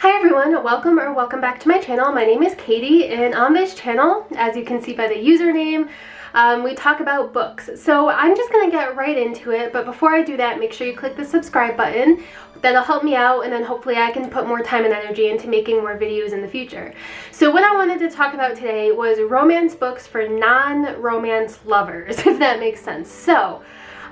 Hi everyone, welcome back to my channel. My name is Katie, and on this channel, as you can see by the username, we talk about books. So I'm just gonna get right into it, but before I do that, make sure you click the subscribe button. That'll help me out, and then hopefully I can put more time and energy into making more videos in the future. So what I wanted to talk about today was romance books for non-romance lovers, if that makes sense. So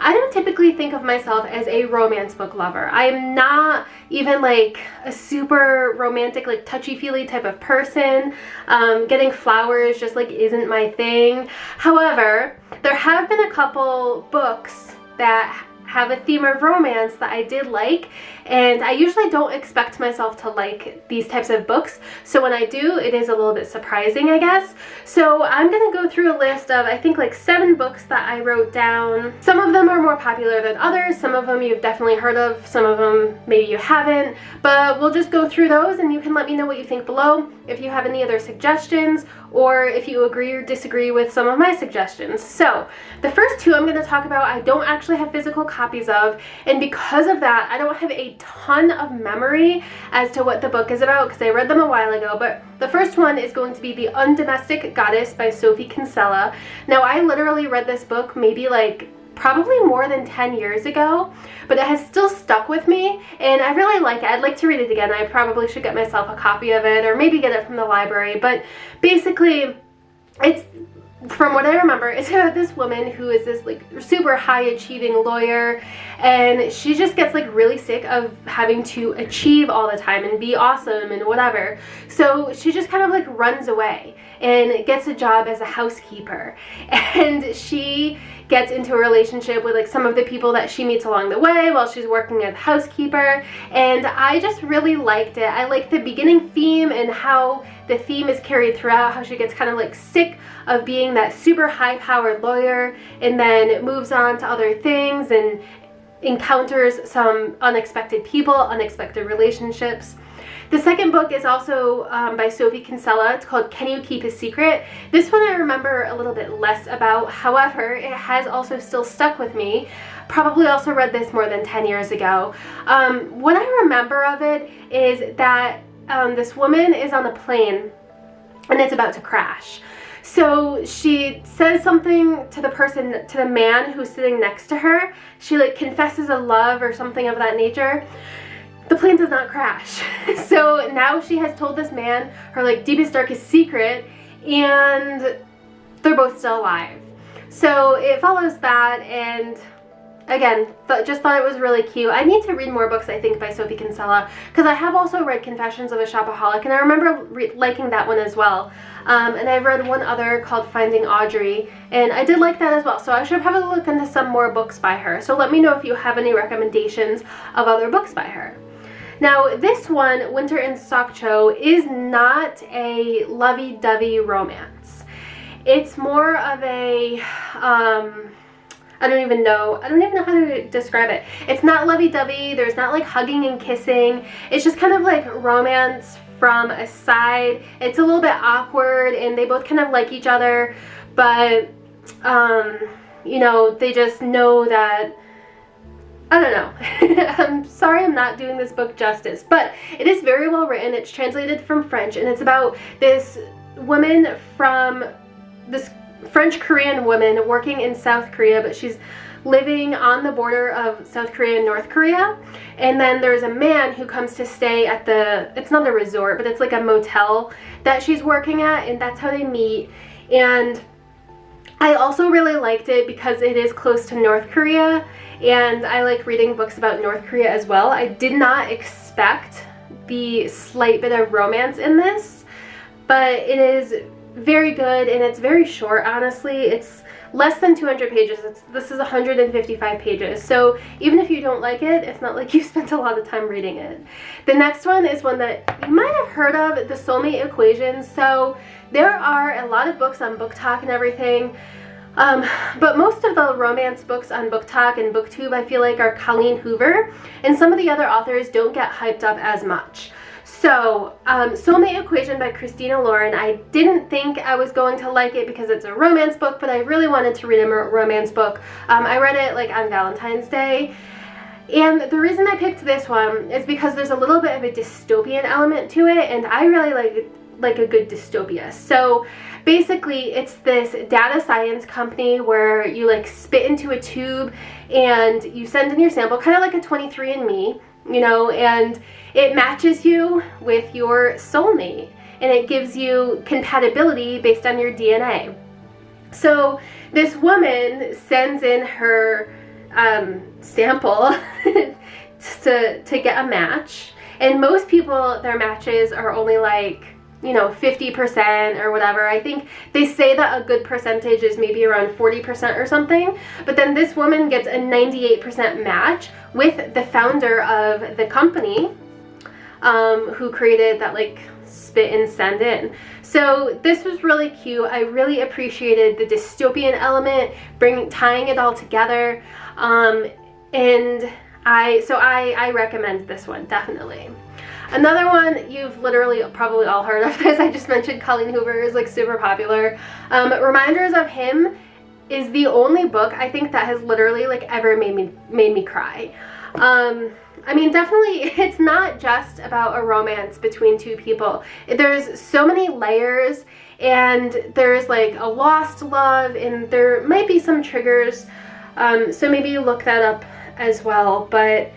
I don't typically think of myself as a romance book lover. I'm not even like a super romantic, like touchy-feely type of person. Getting flowers just like isn't my thing. However, there have been a couple books that have a theme of romance that I did like, and I usually don't expect myself to like these types of books, so when I do, it is a little bit surprising, I guess. So I'm gonna go through a list of, I think, like 7 books that I wrote down. Some of them are more popular than others, some of them you've definitely heard of, some of them maybe you haven't, but we'll just go through those and you can let me know what you think below, if you have any other suggestions, or if you agree or disagree with some of my suggestions. So the first 2 I'm going to talk about, I don't actually have physical copies of, and because of that, I don't have a ton of memory as to what the book is about because I read them a while ago. But the first one is going to be The Undomestic Goddess by Sophie Kinsella. Now, I literally read this book maybe like probably more than 10 years ago, but it has still stuck with me and I really like it. I'd like to read it again. I probably should get myself a copy of it or maybe get it from the library, but basically it's, from what I remember, it's about this woman who is this like super high achieving lawyer, and she just gets like really sick of having to achieve all the time and be awesome and whatever. So she just kind of like runs away and gets a job as a housekeeper, and she gets into a relationship with like some of the people that she meets along the way while she's working as a housekeeper, and I just really liked it. I like the beginning theme and how the theme is carried throughout, how she gets kind of like sick of being that super high-powered lawyer and then moves on to other things and encounters some unexpected people, unexpected relationships. The second book is also by Sophie Kinsella. It's called Can You Keep a Secret? This one I remember a little bit less about. However, it has also still stuck with me. Probably also read this more than 10 years ago. What I remember of it is that this woman is on a plane and it's about to crash. So she says something to the man who's sitting next to her. She like confesses a love or something of that nature. The plane does not crash. So now she has told this man her like deepest, darkest secret, and they're both still alive. So it follows that, and again, just thought it was really cute. I need to read more books, I think, by Sophie Kinsella, because I have also read Confessions of a Shopaholic, and I remember liking that one as well. And I've read one other called Finding Audrey, and I did like that as well. So I should probably look into some more books by her. So let me know if you have any recommendations of other books by her. Now, this one, Winter in Sokcho, is not a lovey-dovey romance. It's more of a, I don't even know how to describe it. It's not lovey-dovey, there's not like hugging and kissing. It's just kind of like romance from a side. It's a little bit awkward, and they both kind of like each other, but, you know, they just know that, I don't know. I'm sorry I'm not doing this book justice, but it is very well written. It's translated from French, and it's about this woman from, this French-Korean woman working in South Korea, but she's living on the border of South Korea and North Korea. And then there's a man who comes to stay at the, it's not a resort, but it's like a motel that she's working at, and that's how they meet. And I also really liked it because it is close to North Korea, and I like reading books about North Korea as well. I did not expect the slight bit of romance in this, but it is very good, and it's very short, honestly. It's less than 200 pages. This is 155 pages, so even if you don't like it, it's not like you spent a lot of time reading it. The next one is one that you might have heard of, The Soulmate Equation. So there are a lot of books on Book Talk and everything, but most of the romance books on Book Talk and BookTube, I feel like, are Colleen Hoover, and some of the other authors don't get hyped up as much. So, Soulmate Equation by Christina Lauren, I didn't think I was going to like it because it's a romance book, but I really wanted to read a romance book. I read it like on Valentine's Day, And the reason I picked this one is because there's a little bit of a dystopian element to it, and I really like a good dystopia. So basically it's this data science company where you like spit into a tube and you send in your sample, kind of like a 23andMe, you know, and it matches you with your soulmate and it gives you compatibility based on your DNA. So this woman sends in her sample to get a match, and most people, their matches are only like, you know, 50% or whatever. I think they say that a good percentage is maybe around 40% or something, but then this woman gets a 98% match with the founder of the company who created that like spit and send in. So this was really cute. I really appreciated the dystopian element, tying it all together, and I recommend this one, definitely. Another one, you've literally probably all heard of this. I just mentioned Colleen Hoover is like super popular. Reminders of Him is the only book I think that has literally like ever made me cry. I mean, definitely it's not just about a romance between two people. There's so many layers, and there's like a lost love, and there might be some triggers, so maybe you look that up as well. But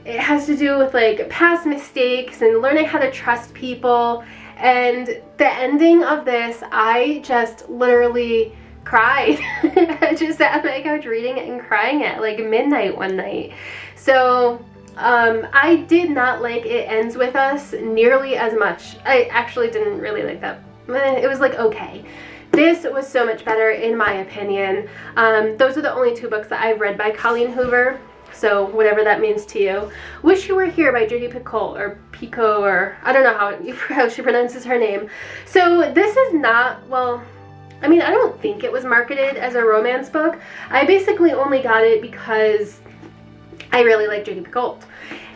it has to do with like past mistakes and learning how to trust people. And the ending of this, I just literally cried. I just sat on my couch reading it and crying at like midnight one night. So I did not like It Ends With Us nearly as much. I actually didn't really like that. It was like okay. This was so much better in my opinion. Those are the only two books that I've read by Colleen Hoover. So whatever that means to you. Wish You Were Here by Judy Picoult, or Pico, or I don't know how she pronounces her name. So this is not, well, I mean, I don't think it was marketed as a romance book. I basically only got it because I really like Judy Picoult.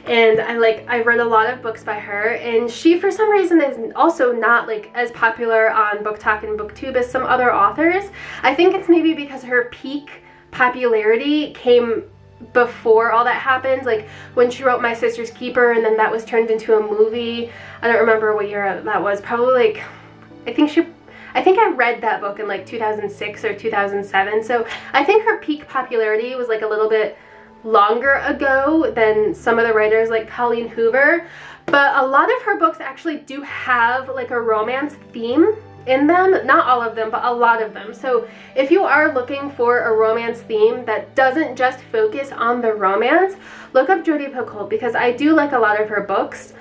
And I've read a lot of books by her, and she for some reason is also not like as popular on BookTok and BookTube as some other authors. I think it's maybe because her peak popularity came before all that happened, like when she wrote My Sister's Keeper, and then that was turned into a movie. I don't remember what year that was. Probably like, I think I read that book in like 2006 or 2007. So I think her peak popularity was like a little bit longer ago than some of the writers like Colleen Hoover. But a lot of her books actually do have like a romance theme in them. Not all of them, but a lot of them. So if you are looking for a romance theme that doesn't just focus on the romance, look up Judy Picoult, because I do like a lot of her books.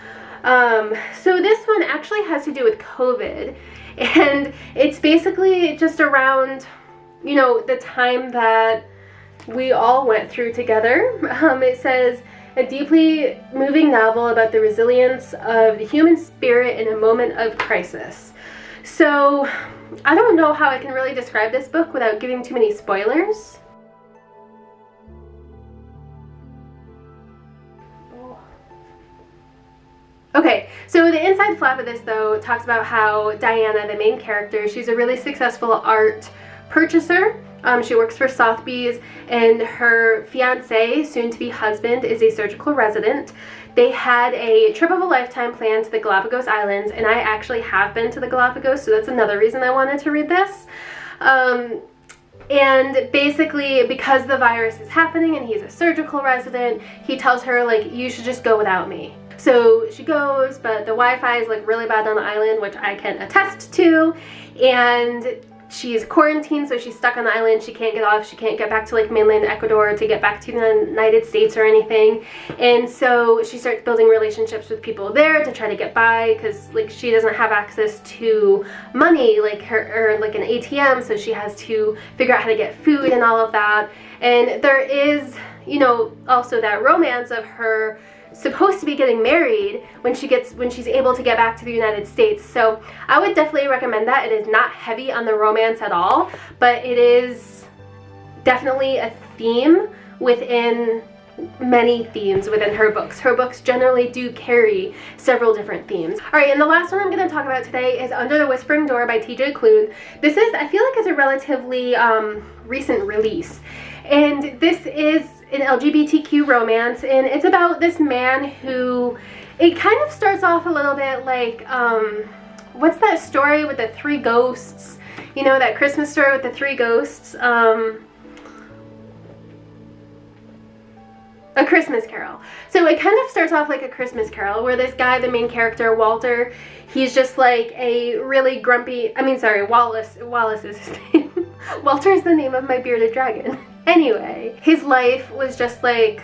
So this one actually has to do with COVID, and it's basically just around, you know, the time that we all went through together. It says, a deeply moving novel about the resilience of the human spirit in a moment of crisis. So I don't know how I can really describe this book without giving too many spoilers. Okay, so the inside flap of this though talks about how Diana, the main character, she's a really successful art purchaser. She works for Sotheby's, and her fiance, soon-to-be husband, is a surgical resident. They had a trip of a lifetime planned to the Galapagos Islands, and I actually have been to the Galapagos, so that's another reason I wanted to read this. And basically, because the virus is happening and he's a surgical resident, he tells her, like, you should just go without me. So she goes, but the Wi-Fi is like really bad on the island, which I can attest to, and she's quarantined, so she's stuck on the island. She can't get off. She can't get back to like mainland Ecuador to get back to the United States or anything. And so she starts building relationships with people there to try to get by, because like she doesn't have access to money like her, or like an ATM, so she has to figure out how to get food and all of that. And there is, you know, also that romance of her supposed to be getting married when she's able to get back to the United States. So I would definitely recommend that. It is not heavy on the romance at all, but it is definitely a theme within many themes within her books. Her books generally do carry several different themes. Alright, and the last one I'm going to talk about today is Under the Whispering Door by TJ Klune. This is, I feel like it's a relatively recent release. And this is an LGBTQ romance, and it's about this man who, it kind of starts off a little bit like, what's that story with the three ghosts? You know, that Christmas story with the three ghosts? A Christmas Carol. So it kind of starts off like A Christmas Carol, where this guy, the main character, Walter, he's just like a really grumpy, Wallace is his name. Walter is the name of my bearded dragon. Anyway, his life was just like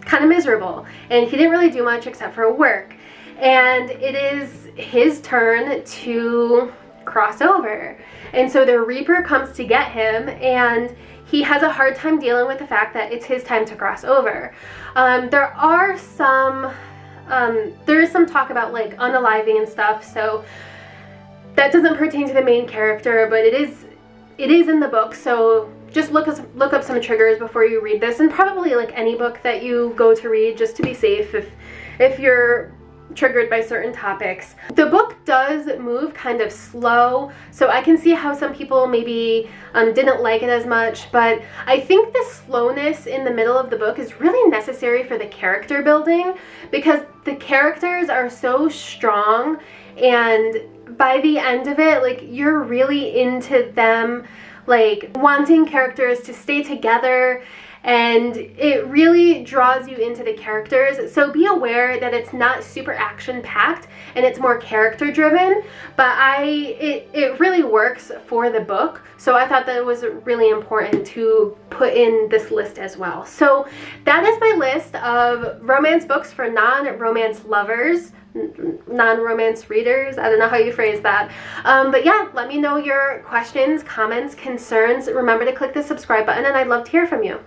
kind of miserable, and he didn't really do much except for work. And it is his turn to cross over. And so the Reaper comes to get him, and he has a hard time dealing with the fact that it's his time to cross over. There is some talk about like unaliving and stuff, so that doesn't pertain to the main character, but it is in the book, so just look up some triggers before you read this, and probably like any book that you go to read, just to be safe if you're triggered by certain topics. The book does move kind of slow, so I can see how some people maybe didn't like it as much, but I think the slowness in the middle of the book is really necessary for the character building, because the characters are so strong, and by the end of it, like, you're really into them, like wanting characters to stay together, and it really draws you into the characters. So be aware that it's not super action-packed and it's more character-driven, but it really works for the book. So I thought that it was really important to put in this list as well. So that is my list of romance books for non-romance lovers, non-romance readers. I don't know how you phrase that. But yeah, let me know your questions, comments, concerns. Remember to click the subscribe button, and I'd love to hear from you.